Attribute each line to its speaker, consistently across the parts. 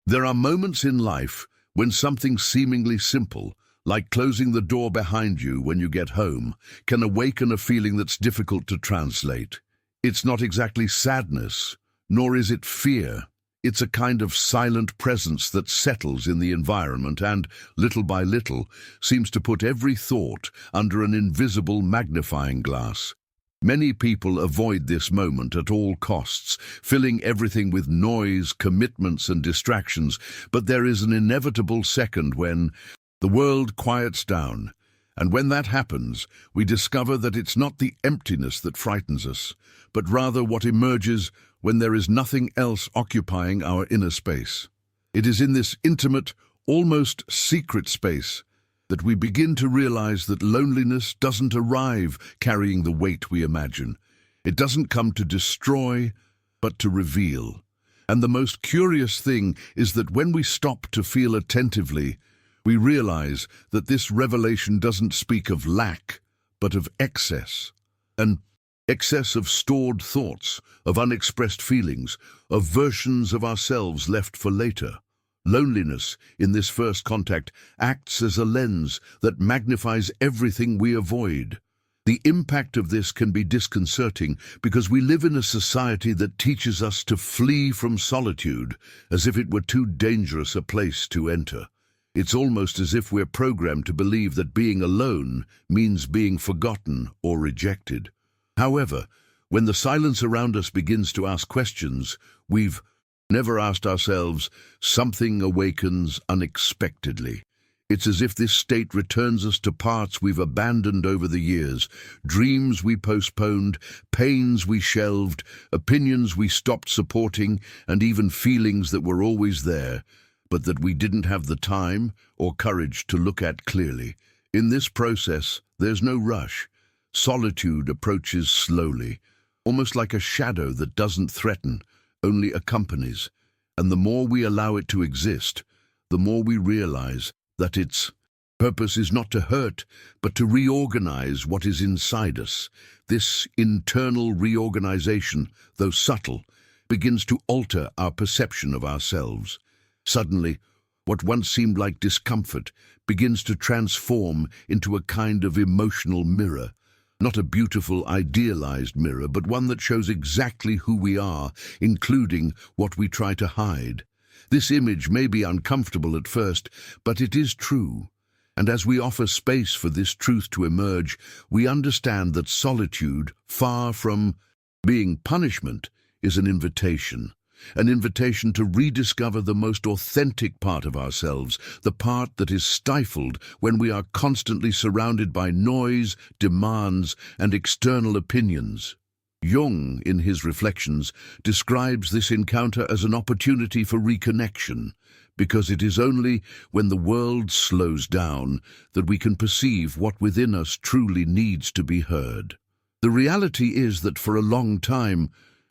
Speaker 1: There are moments in life when something seemingly simple, like closing the door behind you when you get home, can awaken a feeling that's difficult to translate. It's not exactly sadness, nor is it fear. It's a kind of silent presence that settles in the environment and, little by little, seems to put every thought under an invisible magnifying glass. Many people avoid this moment at all costs, filling everything with noise, commitments, and distractions, but there is an inevitable second when the world quiets down, and when that happens, we discover that it's not the emptiness that frightens us, but rather what emerges when there is nothing else occupying our inner space. It is in this intimate, almost secret space that we begin to realize that loneliness doesn't arrive carrying the weight we imagine. It doesn't come to destroy, but to reveal. And the most curious thing is that when we stop to feel attentively, we realize that this revelation doesn't speak of lack, but of excess. An excess of stored thoughts, of unexpressed feelings, of versions of ourselves left for later. Loneliness, in this first contact, acts as a lens that magnifies everything we avoid. The impact of this can be disconcerting because we live in a society that teaches us to flee from solitude as if it were too dangerous a place to enter. It's almost as if we're programmed to believe that being alone means being forgotten or rejected. However, when the silence around us begins to ask questions we've never asked ourselves, something awakens unexpectedly. It's as if this state returns us to parts we've abandoned over the years, dreams we postponed, pains we shelved, opinions we stopped supporting, and even feelings that were always there, but that we didn't have the time or courage to look at clearly. In this process, there's no rush. Solitude approaches slowly, almost like a shadow that doesn't threaten, only accompanies. And the more we allow it to exist, the more we realize that its purpose is not to hurt, but to reorganize what is inside us. This internal reorganization, though subtle, begins to alter our perception of ourselves. Suddenly, what once seemed like discomfort begins to transform into a kind of emotional mirror. Not a beautiful, idealized mirror, but one that shows exactly who we are, including what we try to hide. This image may be uncomfortable at first, but it is true. And as we offer space for this truth to emerge, we understand that solitude, far from being punishment, is an invitation to rediscover the most authentic part of ourselves, the part that is stifled when we are constantly surrounded by noise, demands, and external opinions. Jung, in his reflections, describes this encounter as an opportunity for reconnection, because it is only when the world slows down that we can perceive what within us truly needs to be heard. The reality is that for a long time,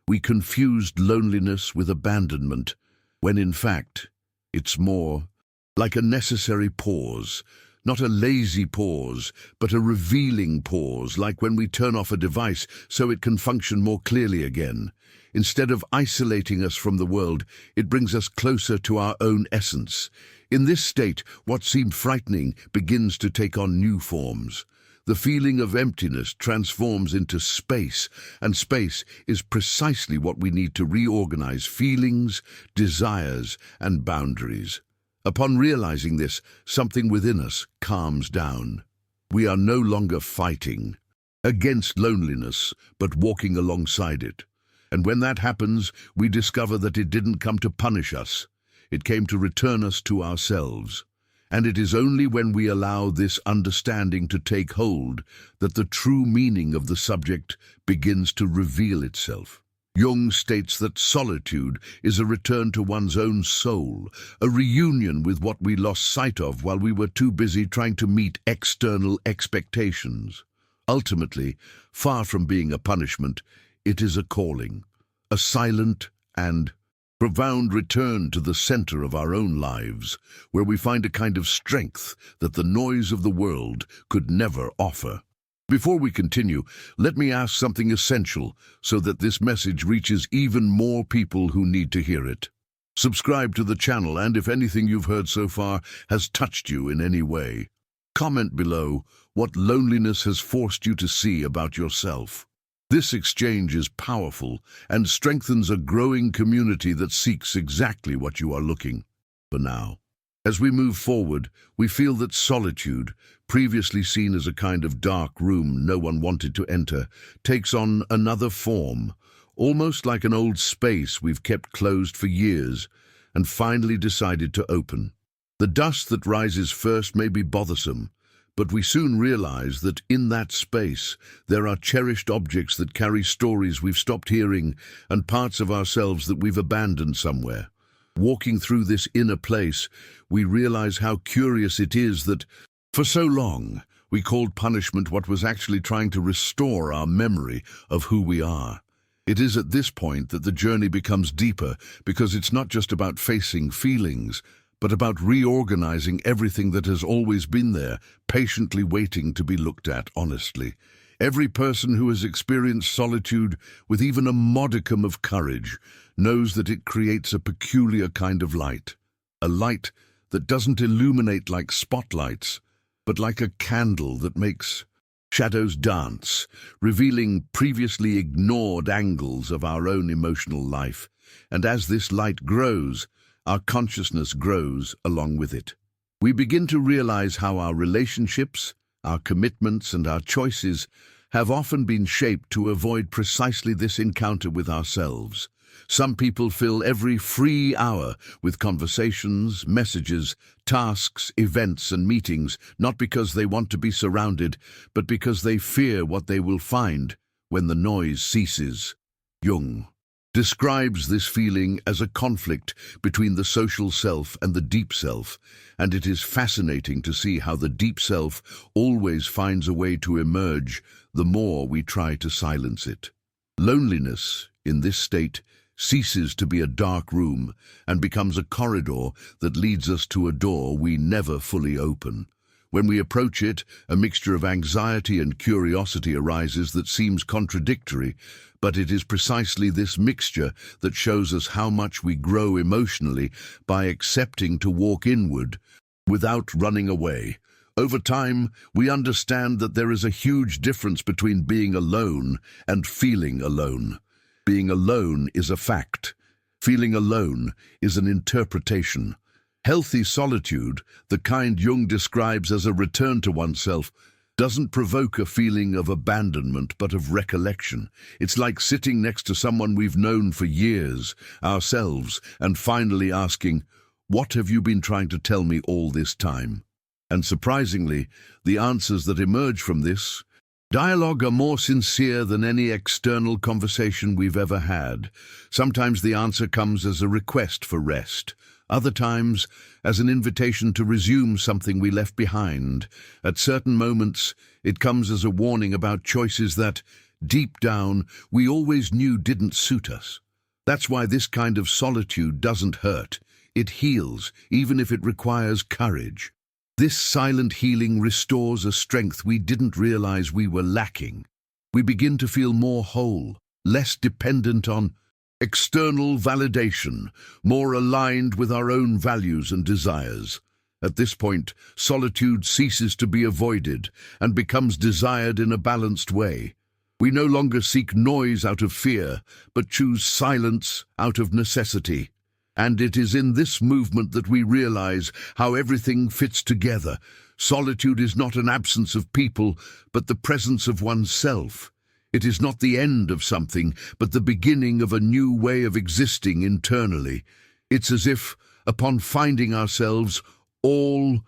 Speaker 1: we confused loneliness with abandonment, when in fact, it's more like a necessary pause, not a lazy pause, but a revealing pause, like when we turn off a device so it can function more clearly again. Instead of isolating us from the world, it brings us closer to our own essence. In this state, what seemed frightening begins to take on new forms. The feeling of emptiness transforms into space, and space is precisely what we need to reorganize feelings, desires, and boundaries. Upon realizing this, something within us calms down. We are no longer fighting against loneliness, but walking alongside it. And when that happens, we discover that it didn't come to punish us. It came to return us to ourselves. And it is only when we allow this understanding to take hold that the true meaning of the subject begins to reveal itself. Jung states that solitude is a return to one's own soul, a reunion with what we lost sight of while we were too busy trying to meet external expectations. Ultimately, far from being a punishment, it is a calling, a silent and profound return to the center of our own lives, where we find a kind of strength that the noise of the world could never offer. Before we continue, let me ask something essential so that this message reaches even more people who need to hear it. Subscribe to the channel, and if anything you've heard so far has touched you in any way, comment below what loneliness has forced you to see about yourself. This exchange is powerful and strengthens a growing community that seeks exactly what you are looking for now. As we move forward, we feel that solitude, previously seen as a kind of dark room no one wanted to enter, takes on another form, almost like an old space we've kept closed for years and finally decided to open. The dust that rises first may be bothersome, but we soon realize that in that space there are cherished objects that carry stories we've stopped hearing and parts of ourselves that we've abandoned somewhere. Walking through this inner place, we realize how curious it is that, for so long, we called punishment what was actually trying to restore our memory of who we are. It is at this point that the journey becomes deeper, because it's not just about facing feelings, but about reorganizing everything that has always been there, patiently waiting to be looked at honestly. Every person who has experienced solitude with even a modicum of courage knows that it creates a peculiar kind of light. A light that doesn't illuminate like spotlights, but like a candle that makes shadows dance, revealing previously ignored angles of our own emotional life. And as this light grows, our consciousness grows along with it. We begin to realize how our relationships, our commitments, and our choices have often been shaped to avoid precisely this encounter with ourselves. Some people fill every free hour with conversations, messages, tasks, events, and meetings, not because they want to be surrounded, but because they fear what they will find when the noise ceases. Jung describes this feeling as a conflict between the social self and the deep self, and it is fascinating to see how the deep self always finds a way to emerge the more we try to silence it. Loneliness, in this state, ceases to be a dark room and becomes a corridor that leads us to a door we never fully open. When we approach it, a mixture of anxiety and curiosity arises that seems contradictory, but it is precisely this mixture that shows us how much we grow emotionally by accepting to walk inward without running away. Over time, we understand that there is a huge difference between being alone and feeling alone. Being alone is a fact. Feeling alone is an interpretation. Healthy solitude, the kind Jung describes as a return to oneself, doesn't provoke a feeling of abandonment but of recollection. It's like sitting next to someone we've known for years, ourselves, and finally asking, "What have you been trying to tell me all this time?" And surprisingly, the answers that emerge from this dialogue are more sincere than any external conversation we've ever had. Sometimes the answer comes as a request for rest. Other times, as an invitation to resume something we left behind. At certain moments, it comes as a warning about choices that, deep down, we always knew didn't suit us. That's why this kind of solitude doesn't hurt. It heals, even if it requires courage. This silent healing restores a strength we didn't realize we were lacking. We begin to feel more whole, less dependent on external validation, more aligned with our own values and desires. At this point, solitude ceases to be avoided and becomes desired in a balanced way. We no longer seek noise out of fear, but choose silence out of necessity. And it is in this movement that we realize how everything fits together. Solitude is not an absence of people, but the presence of oneself. It is not the end of something, but the beginning of a new way of existing internally. It's as if, upon finding ourselves, all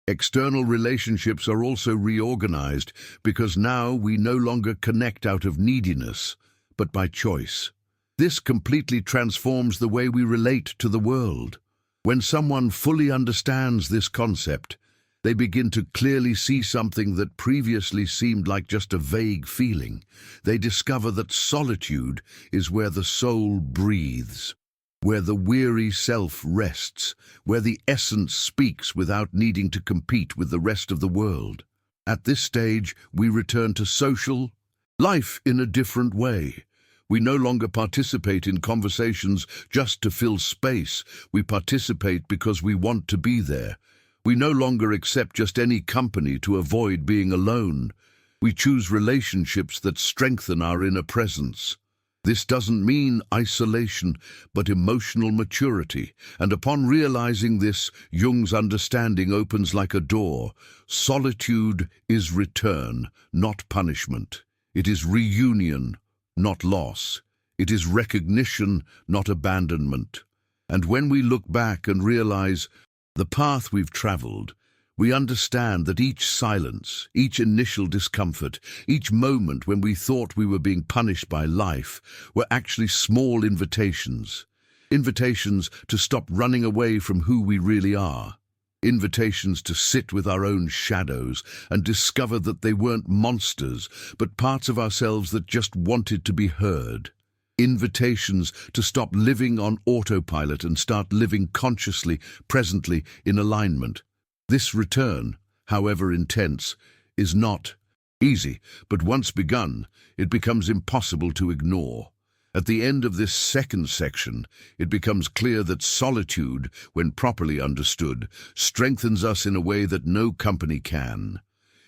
Speaker 1: external relationships are also reorganized, because now we no longer connect out of neediness, but by choice. This completely transforms the way we relate to the world. When someone fully understands this concept, they begin to clearly see something that previously seemed like just a vague feeling. They discover that solitude is where the soul breathes, where the weary self rests, where the essence speaks without needing to compete with the rest of the world. At this stage, we return to social life in a different way. We no longer participate in conversations just to fill space. We participate because we want to be there. We no longer accept just any company to avoid being alone. We choose relationships that strengthen our inner presence. This doesn't mean isolation, but emotional maturity. And upon realizing this, Jung's understanding opens like a door. Solitude is return, not punishment. It is reunion, not loss. It is recognition, not abandonment. And when we look back and realize the path we've traveled, we understand that each silence, each initial discomfort, each moment when we thought we were being punished by life were actually small invitations. Invitations to stop running away from who we really are. Invitations to sit with our own shadows and discover that they weren't monsters, but parts of ourselves that just wanted to be heard. Invitations to stop living on autopilot and start living consciously, presently, in alignment. This return, however intense, is not easy, but once begun, it becomes impossible to ignore. At the end of this second section, it becomes clear that solitude, when properly understood, strengthens us in a way that no company can.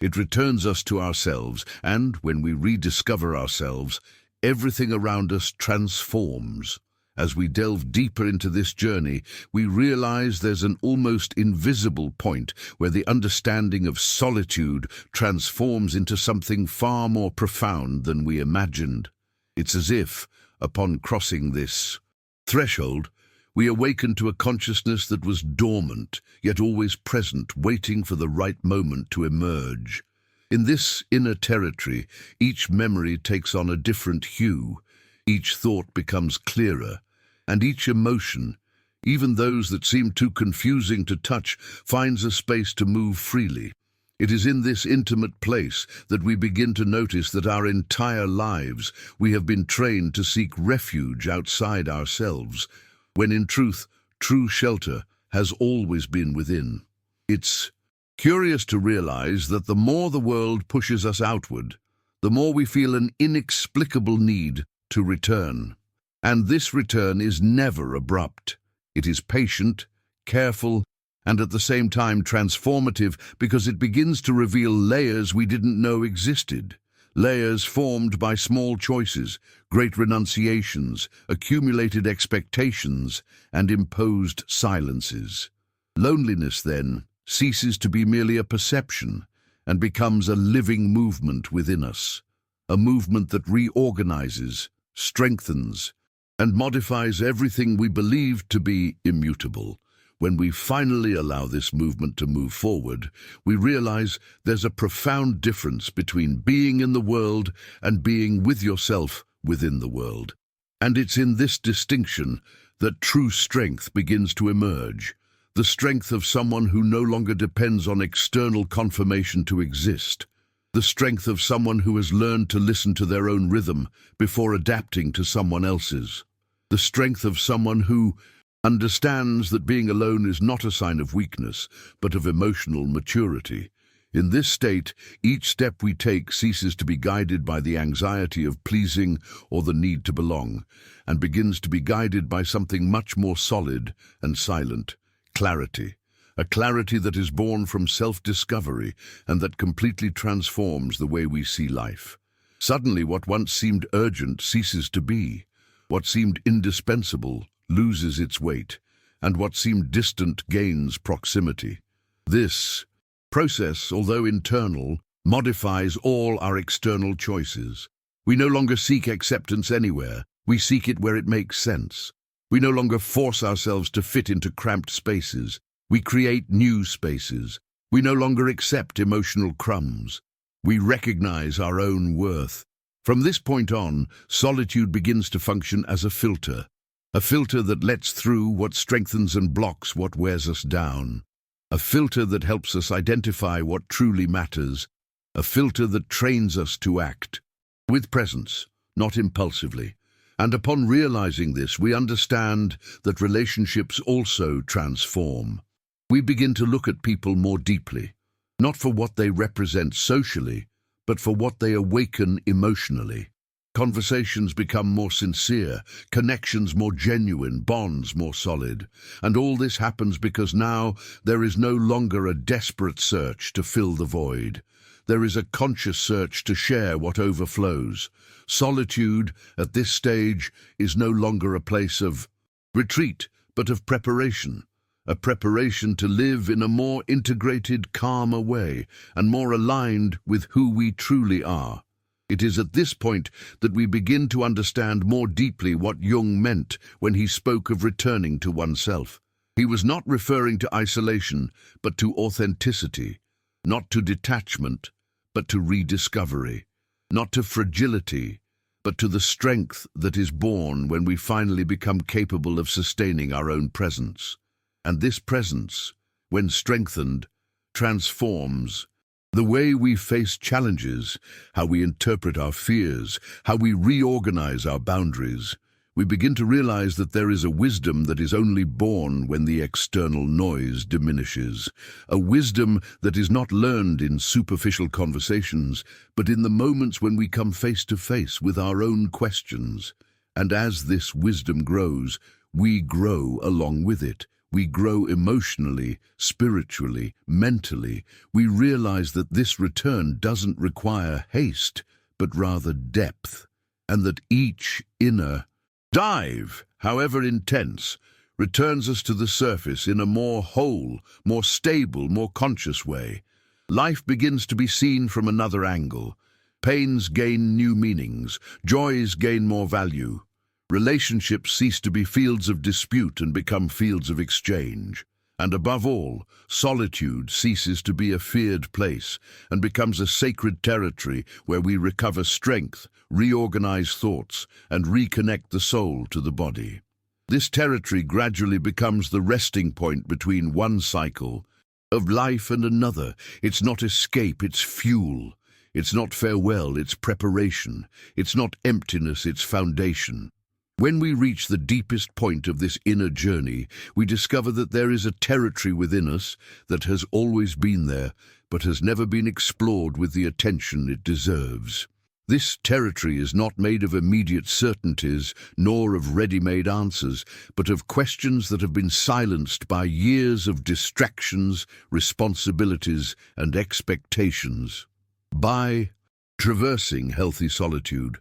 Speaker 1: It returns us to ourselves, and when we rediscover ourselves, everything around us transforms. As we delve deeper into this journey, we realize there's an almost invisible point where the understanding of solitude transforms into something far more profound than we imagined. It's as if, upon crossing this threshold, we awaken to a consciousness that was dormant, yet always present, waiting for the right moment to emerge. In this inner territory, each memory takes on a different hue, each thought becomes clearer, and each emotion, even those that seem too confusing to touch, finds a space to move freely. It is in this intimate place that we begin to notice that our entire lives we have been trained to seek refuge outside ourselves, when in truth, true shelter has always been within. It's curious to realize that the more the world pushes us outward, the more we feel an inexplicable need to return. And this return is never abrupt. It is patient, careful, and at the same time transformative because it begins to reveal layers we didn't know existed. Layers formed by small choices, great renunciations, accumulated expectations, and imposed silences. Loneliness, then, ceases to be merely a perception and becomes a living movement within us. A movement that reorganizes, strengthens, and modifies everything we believed to be immutable. When we finally allow this movement to move forward, we realize there's a profound difference between being in the world and being with yourself within the world. And it's in this distinction that true strength begins to emerge, the strength of someone who no longer depends on external confirmation to exist, the strength of someone who has learned to listen to their own rhythm before adapting to someone else's, the strength of someone who understands that being alone is not a sign of weakness, but of emotional maturity. In this state, each step we take ceases to be guided by the anxiety of pleasing or the need to belong, and begins to be guided by something much more solid and silent: clarity. A clarity that is born from self-discovery and that completely transforms the way we see life. Suddenly, what once seemed urgent ceases to be. What seemed indispensable loses its weight, and what seemed distant gains proximity. This process, although internal, modifies all our external choices. We no longer seek acceptance anywhere. We seek it where it makes sense. We no longer force ourselves to fit into cramped spaces. We create new spaces. We no longer accept emotional crumbs. We recognize our own worth. From this point on, solitude begins to function as a filter that lets through what strengthens and blocks what wears us down, a filter that helps us identify what truly matters, a filter that trains us to act with presence, not impulsively. And upon realizing this, we understand that relationships also transform. We begin to look at people more deeply, not for what they represent socially, but for what they awaken emotionally. Conversations become more sincere, connections more genuine, bonds more solid. And all this happens because now there is no longer a desperate search to fill the void. There is a conscious search to share what overflows. Solitude, at this stage, is no longer a place of retreat, but of preparation. A preparation to live in a more integrated, calmer way, and more aligned with who we truly are. It is at this point that we begin to understand more deeply what Jung meant when he spoke of returning to oneself. He was not referring to isolation, but to authenticity, not to detachment, but to rediscovery, not to fragility, but to the strength that is born when we finally become capable of sustaining our own presence. And this presence, when strengthened, transforms the way we face challenges, how we interpret our fears, how we reorganize our boundaries. We begin to realize that there is a wisdom that is only born when the external noise diminishes, a wisdom that is not learned in superficial conversations, but in the moments when we come face to face with our own questions. And as this wisdom grows, we grow along with it. We grow emotionally, spiritually, mentally. We realize that this return doesn't require haste, but rather depth, and that each inner dive, however intense, returns us to the surface in a more whole, more stable, more conscious way. Life begins to be seen from another angle. Pains gain new meanings, joys gain more value. Relationships cease to be fields of dispute and become fields of exchange. And above all, solitude ceases to be a feared place and becomes a sacred territory where we recover strength, reorganize thoughts, and reconnect the soul to the body. This territory gradually becomes the resting point between one cycle of life and another. It's not escape, it's fuel. It's not farewell, it's preparation. It's not emptiness, it's foundation. When we reach the deepest point of this inner journey, we discover that there is a territory within us that has always been there, but has never been explored with the attention it deserves. This territory is not made of immediate certainties, nor of ready-made answers, but of questions that have been silenced by years of distractions, responsibilities, and expectations. By traversing healthy solitude,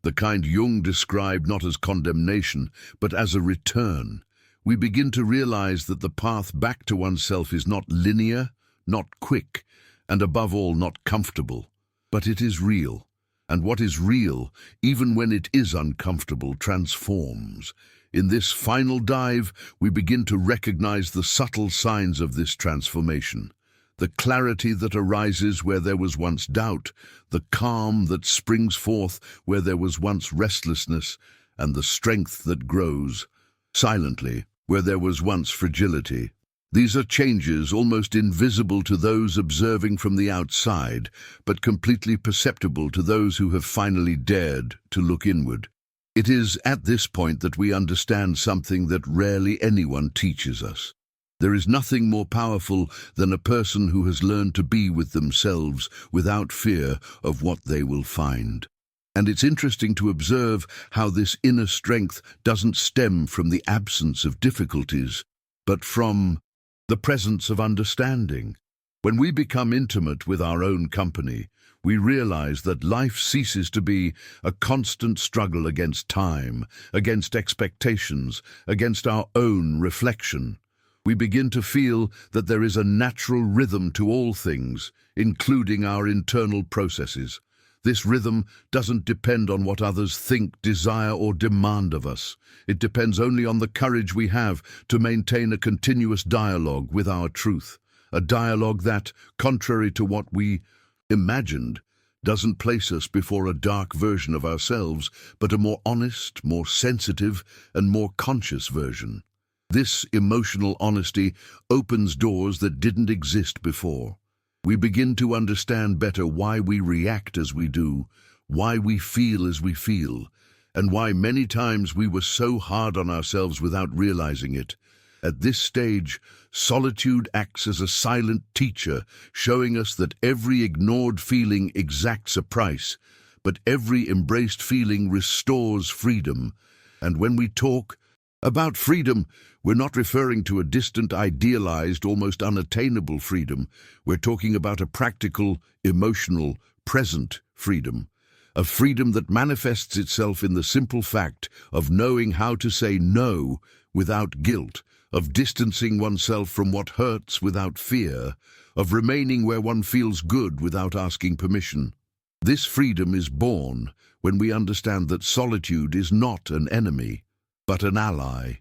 Speaker 1: the kind Jung described not as condemnation, but as a return, we begin to realize that the path back to oneself is not linear, not quick, and above all not comfortable, but it is real. And what is real, even when it is uncomfortable, transforms. In this final dive, we begin to recognize the subtle signs of this transformation. The clarity that arises where there was once doubt, the calm that springs forth where there was once restlessness, and the strength that grows silently where there was once fragility. These are changes almost invisible to those observing from the outside, but completely perceptible to those who have finally dared to look inward. It is at this point that we understand something that rarely anyone teaches us. There is nothing more powerful than a person who has learned to be with themselves without fear of what they will find. And it's interesting to observe how this inner strength doesn't stem from the absence of difficulties, but from the presence of understanding. When we become intimate with our own company, we realize that life ceases to be a constant struggle against time, against expectations, against our own reflection. We begin to feel that there is a natural rhythm to all things, including our internal processes. This rhythm doesn't depend on what others think, desire, or demand of us. It depends only on the courage we have to maintain a continuous dialogue with our truth, a dialogue that, contrary to what we imagined, doesn't place us before a dark version of ourselves, but a more honest, more sensitive, and more conscious version. This emotional honesty opens doors that didn't exist before. We begin to understand better why we react as we do, why we feel as we feel, and why many times we were so hard on ourselves without realizing it. At this stage, solitude acts as a silent teacher, showing us that every ignored feeling exacts a price, but every embraced feeling restores freedom. And when we talk about freedom, we're not referring to a distant, idealized, almost unattainable freedom. We're talking about a practical, emotional, present freedom. A freedom that manifests itself in the simple fact of knowing how to say no without guilt, of distancing oneself from what hurts without fear, of remaining where one feels good without asking permission. This freedom is born when we understand that solitude is not an enemy, but an ally.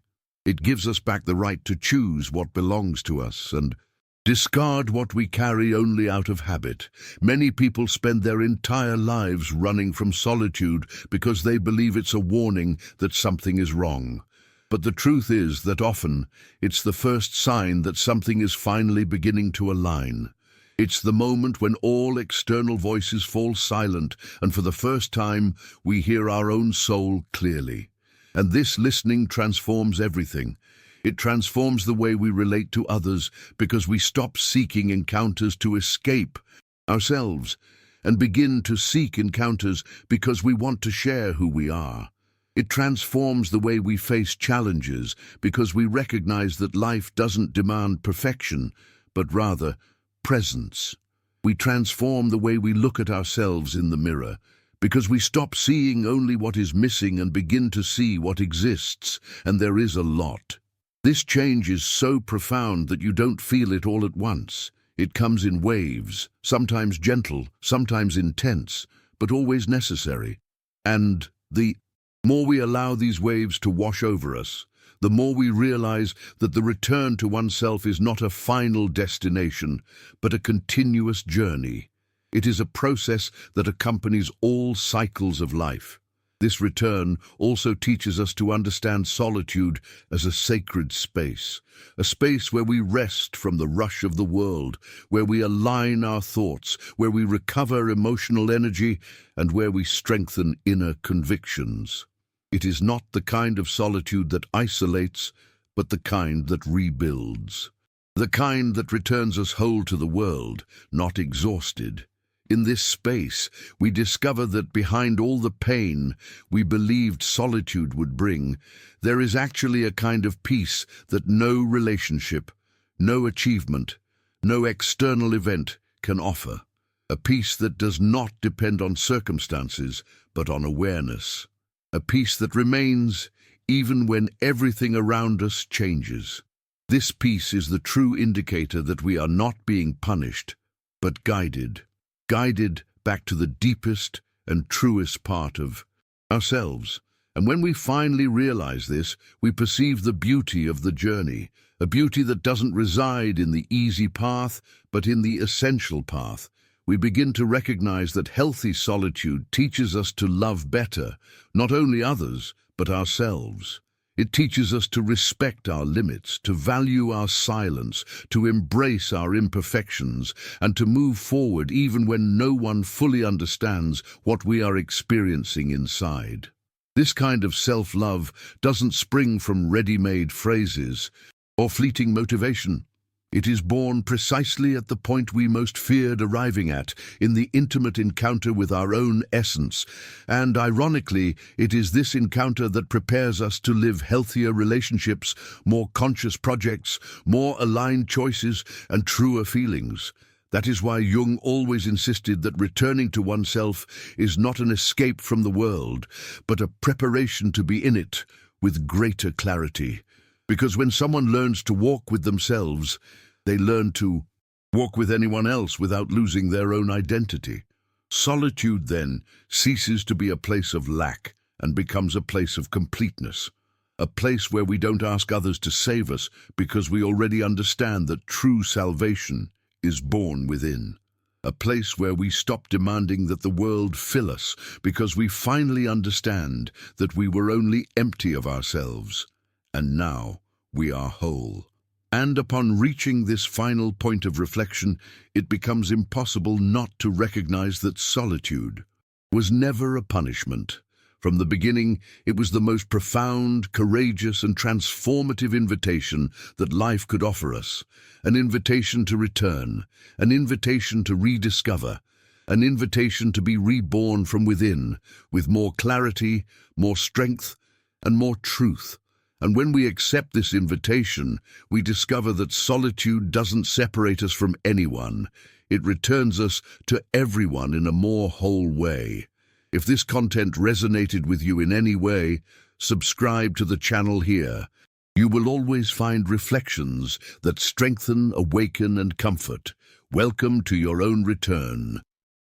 Speaker 1: It gives us back the right to choose what belongs to us and discard what we carry only out of habit. Many people spend their entire lives running from solitude because they believe it's a warning that something is wrong. But the truth is that often it's the first sign that something is finally beginning to align. It's the moment when all external voices fall silent and for the first time we hear our own soul clearly. And this listening transforms everything. It transforms the way we relate to others because we stop seeking encounters to escape ourselves and begin to seek encounters because we want to share who we are. It transforms the way we face challenges because we recognize that life doesn't demand perfection, but rather presence. We transform the way we look at ourselves in the mirror because we stop seeing only what is missing and begin to see what exists, and there is a lot. This change is so profound that you don't feel it all at once. It comes in waves, sometimes gentle, sometimes intense, but always necessary. And the more we allow these waves to wash over us, the more we realize that the return to oneself is not a final destination, but a continuous journey. It is a process that accompanies all cycles of life. This return also teaches us to understand solitude as a sacred space, a space where we rest from the rush of the world, where we align our thoughts, where we recover emotional energy, and where we strengthen inner convictions. It is not the kind of solitude that isolates, but the kind that rebuilds. The kind that returns us whole to the world, not exhausted. In this space, we discover that behind all the pain we believed solitude would bring, there is actually a kind of peace that no relationship, no achievement, no external event can offer. A peace that does not depend on circumstances, but on awareness. A peace that remains even when everything around us changes. This peace is the true indicator that we are not being punished, but guided back to the deepest and truest part of ourselves. And when we finally realize this, we perceive the beauty of the journey, a beauty that doesn't reside in the easy path, but in the essential path. We begin to recognize that healthy solitude teaches us to love better, not only others, but ourselves. It teaches us to respect our limits, to value our silence, to embrace our imperfections, and to move forward even when no one fully understands what we are experiencing inside. This kind of self-love doesn't spring from ready-made phrases or fleeting motivation. It is born precisely at the point we most feared arriving at, in the intimate encounter with our own essence. And ironically, it is this encounter that prepares us to live healthier relationships, more conscious projects, more aligned choices, and truer feelings. That is why Jung always insisted that returning to oneself is not an escape from the world, but a preparation to be in it with greater clarity. Because when someone learns to walk with themselves, they learn to walk with anyone else without losing their own identity. Solitude, then, ceases to be a place of lack and becomes a place of completeness. A place where we don't ask others to save us because we already understand that true salvation is born within. A place where we stop demanding that the world fill us because we finally understand that we were only empty of ourselves. And now we are whole. And upon reaching this final point of reflection, it becomes impossible not to recognize that solitude was never a punishment. From the beginning, it was the most profound, courageous, and transformative invitation that life could offer us. An invitation to return, an invitation to rediscover, an invitation to be reborn from within, with more clarity, more strength, and more truth. And when we accept this invitation, we discover that solitude doesn't separate us from anyone. It returns us to everyone in a more whole way. If this content resonated with you in any way, subscribe to the channel here. You will always find reflections that strengthen, awaken, and comfort. Welcome to your own return.